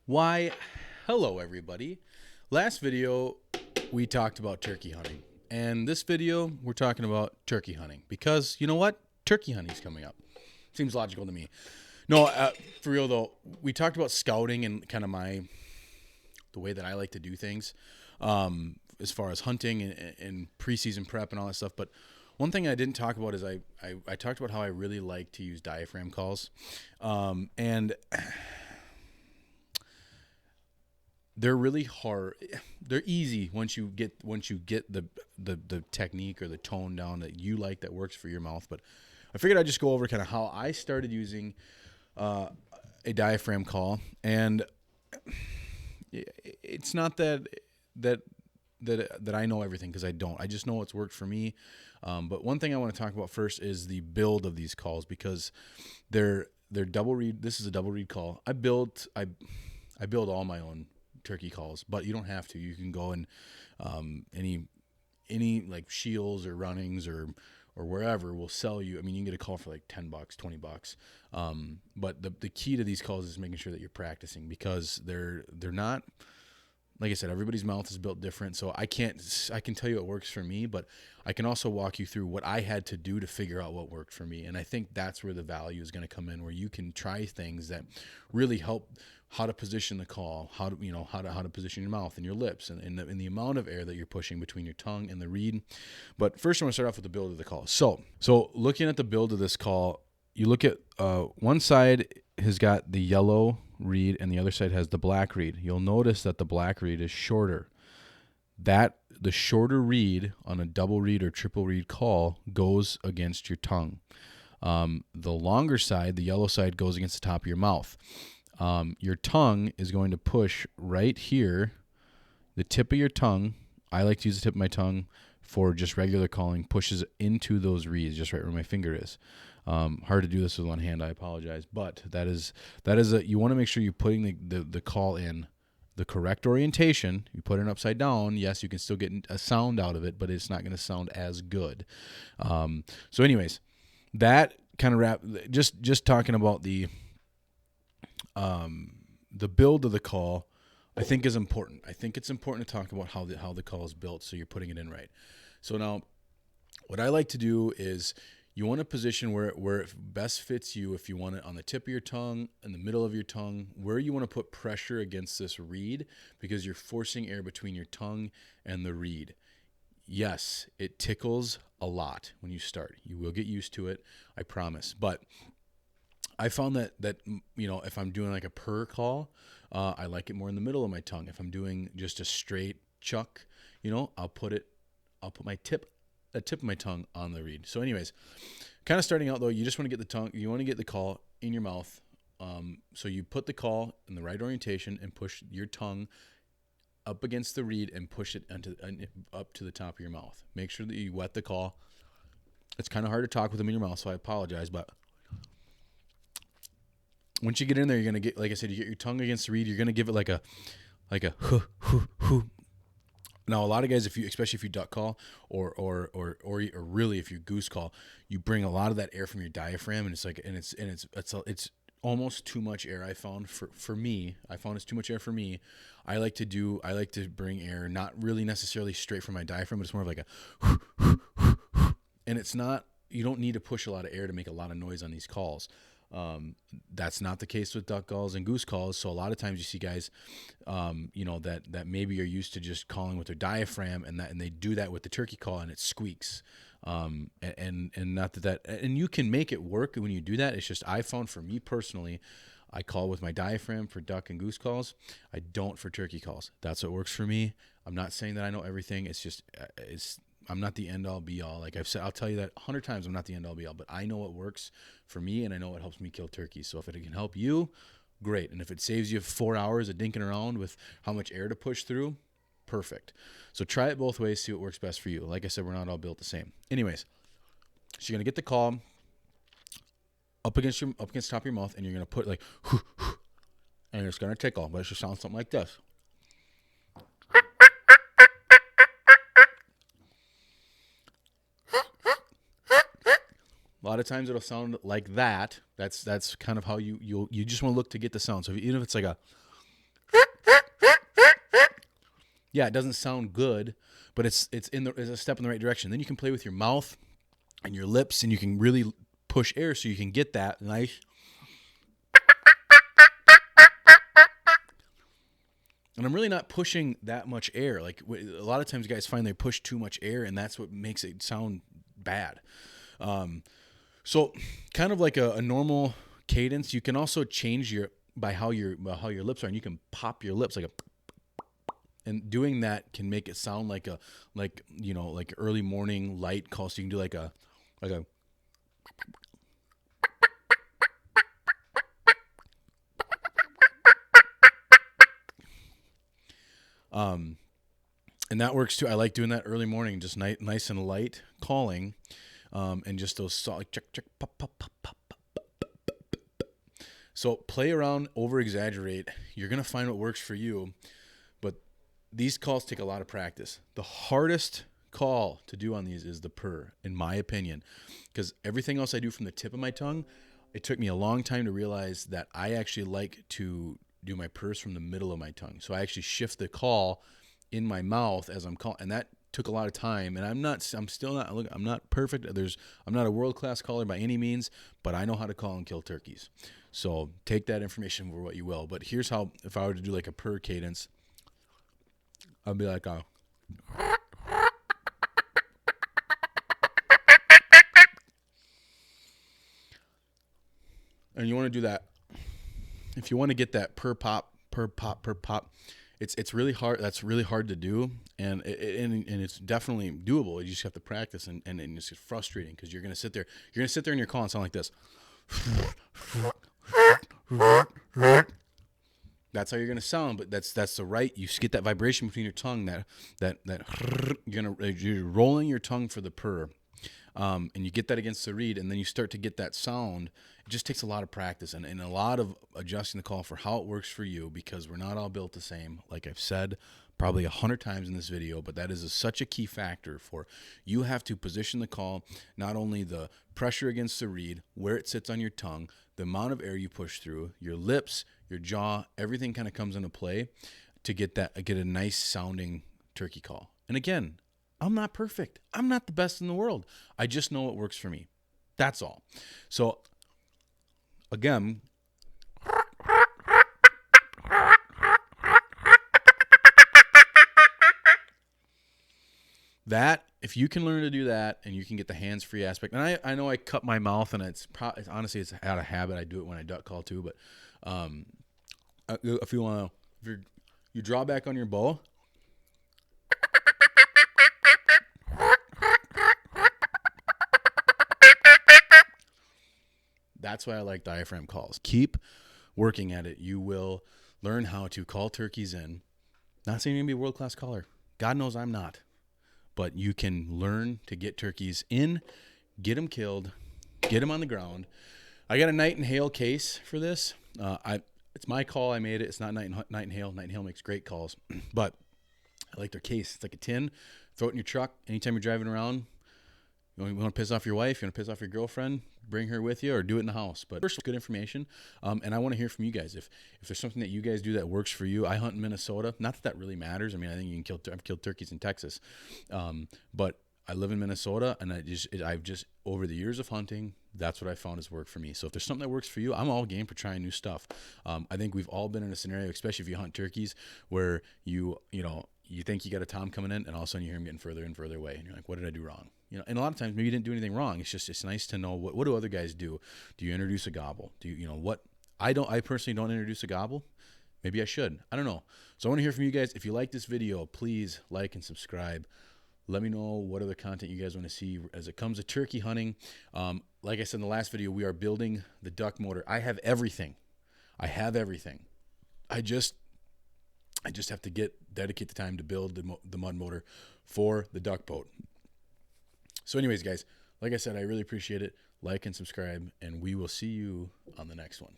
Why, hello everybody. Last video we talked about turkey hunting, and this video we're talking about turkey hunting because you know what? Turkey hunting's coming up. Seems logical to me. No, for real though, we talked about scouting and kind of the way that I like to do things, as far as hunting and preseason prep and all that stuff. But one thing I didn't talk about is I talked about how I really like to use diaphragm calls, and they're really hard. They're easy once you get the technique or the tone down that you like that works for your mouth. But I figured I'd just go over kind of how I started using a diaphragm call, and it's not that I know everything, because I don't. I just know what's worked for me. But one thing I want to talk about first is the build of these calls, because they're double reed. This is a double reed call. I build all my own turkey calls, but you don't have to. You can go and any like Shields or Runnings or wherever will sell you. I mean, you can get a call for like $10, $20. But the key to these calls is making sure that you're practicing, because they're not, like I said, everybody's mouth is built different. So I can tell you what works for me, but I can also walk you through what I had to do to figure out what worked for me. And I think that's where the value is going to come in, where you can try things that really help how to position the call, how to position your mouth and your lips, and the amount of air that you're pushing between your tongue and the reed. But first, I want to start off with the build of the call. So looking at the build of this call, you look at one side has got the yellow reed and the other side has the black reed. You'll notice that the black reed is shorter. The shorter reed on a double reed or triple reed call goes against your tongue. The longer side, the yellow side, goes against the top of your mouth. Your tongue is going to push right here. The tip of your tongue, I like to use the tip of my tongue for just regular calling, pushes into those reeds just right where my finger is. Hard to do this with one hand, I apologize, but that is you want to make sure you're putting the call in the correct orientation. You put it upside down, yes, you can still get a sound out of it, but it's not going to sound as good. So anyways, that kind of just talking about the build of the call, I think is important. I think it's important to talk about how the call is built, so you're putting it in right. So now, what I like to do is you want to position where it best fits you. If you want it on the tip of your tongue, in the middle of your tongue, where you want to put pressure against this reed, because you're forcing air between your tongue and the reed. Yes, it tickles a lot when you start. You will get used to it, I promise. But I found that if I'm doing like a purr call, I like it more in the middle of my tongue. If I'm doing just a straight chuck, I'll put the tip of my tongue on the reed. So anyways, kind of starting out though, you just want to get the call in your mouth. So you put the call in the right orientation and push your tongue up against the reed and push it up to the top of your mouth. Make sure that you wet the call. It's kind of hard to talk with them in your mouth, so I apologize, but once you get in there, you're going to get, like I said, you get your tongue against the reed. You're going to give it like a hoo. Now, a lot of guys, especially if you duck call or really if you goose call, you bring a lot of that air from your diaphragm, and it's almost too much air. I found for me, it's too much air for me. I like to bring air, not really necessarily straight from my diaphragm, but it's more of like a, and it's not. You don't need to push a lot of air to make a lot of noise on these calls. That's not the case with duck calls and goose calls. So a lot of times you see guys, that maybe are used to just calling with their diaphragm, and they do that with the turkey call, and it squeaks. And not that, and you can make it work when you do that. It's just, I found for me personally, I call with my diaphragm for duck and goose calls. I don't for turkey calls. That's what works for me. I'm not saying that I know everything. It's just, I'm not the end all be all. Like I've said, I'll tell you that 100 times. I'm not the end all be all, but I know what works for me, and I know what helps me kill turkeys. So if it can help you, great. And if it saves you 4 hours of dinking around with how much air to push through, perfect. So try it both ways. See what works best for you. Like I said, we're not all built the same. Anyways, so you're gonna get the call up against the top of your mouth, and you're gonna put like, and it's gonna tickle, but it should sound something like this. A lot of times it'll sound like that. That's kind of how you just want to look to get the sound. So even if it's like a, Yeah, it doesn't sound good, but it's a step in the right direction. Then you can play with your mouth and your lips, and you can really push air so you can get that nice. And I'm really not pushing that much air. Like a lot of times guys find they push too much air, and that's what makes it sound bad. So kind of like a normal cadence. You can also change by how your lips are, and you can pop your lips like a, and doing that can make it sound like early morning light call. So you can do like a and that works too. I like doing that early morning, just nice and light calling, and just those solid check pop pop pop pop pop pop. So play around, over exaggerate. You're gonna find what works for you, but these calls take a lot of practice. The hardest call to do on these is the purr, in my opinion, because everything else I do from the tip of my tongue, it took me a long time to realize that I actually like to do my purrs from the middle of my tongue. So I actually shift the call in my mouth as I'm calling, and that took a lot of time. And I'm not perfect. I'm not a world-class caller by any means, but I know how to call and kill turkeys. So take that information for what you will. But here's how, if I were to do like a purr cadence, I'd be like, and you want to do that. If you want to get that purr pop, purr pop, purr pop, it's really hard. That's really hard to do, and it's definitely doable. You just have to practice, and it's frustrating because you're gonna sit there in your call and sound like this. That's how you're gonna sound, but that's the right. You get that vibration between your tongue. That you're rolling your tongue for the purr. And you get that against the reed, and then you start to get that sound. It just takes a lot of practice and a lot of adjusting the call for how it works for you, because we're not all built the same. Like I've said probably 100 times in this video, but that is such a key factor. For you have to position the call, not only the pressure against the reed, where it sits on your tongue, the amount of air you push through, your lips, your jaw, everything kind of comes into play to get a nice sounding turkey call. And again, I'm not perfect. I'm not the best in the world. I just know what works for me. That's all. So, again, that, if you can learn to do that and you can get the hands-free aspect, and I know I cut my mouth, and honestly it's out of habit. I do it when I duck call too, but if you draw back on your bow, that's why I like diaphragm calls. Keep working at it. You will learn how to call turkeys in. Not saying you're going to be a world-class caller. God knows I'm not. But you can learn to get turkeys in, get them killed, get them on the ground. I got a Night and Hail case for this. It's my call. I made it. It's not Night and Hail. Night and Hail makes great calls. But I like their case. It's like a tin. Throw it in your truck. Anytime you're driving around, you want to piss off your wife, you want to piss off your girlfriend, bring her with you, or do it in the house. But first, good information. And I want to hear from you guys. If there's something that you guys do that works for you. I hunt in Minnesota. Not that really matters. I mean, I think you can I've killed turkeys in Texas. But I live in Minnesota, and I've just, over the years of hunting, that's what I found has worked for me. So if there's something that works for you, I'm all game for trying new stuff. I think we've all been in a scenario, especially if you hunt turkeys, where you think you got a tom coming in, and all of a sudden you hear him getting further and further away, and you're like, what did I do wrong? And a lot of times maybe you didn't do anything wrong. It's nice to know what do other guys do. Do you introduce a gobble? Do what? I personally don't introduce a gobble. Maybe I should. I don't know. So I want to hear from you guys. If you like this video, please like and subscribe. Let me know what other content you guys want to see as it comes to turkey hunting. Like I said in the last video, we are building the duck motor. I have everything. I just have to dedicate the time to build the mud motor for the duck boat. So anyways, guys, like I said, I really appreciate it. Like and subscribe, and we will see you on the next one.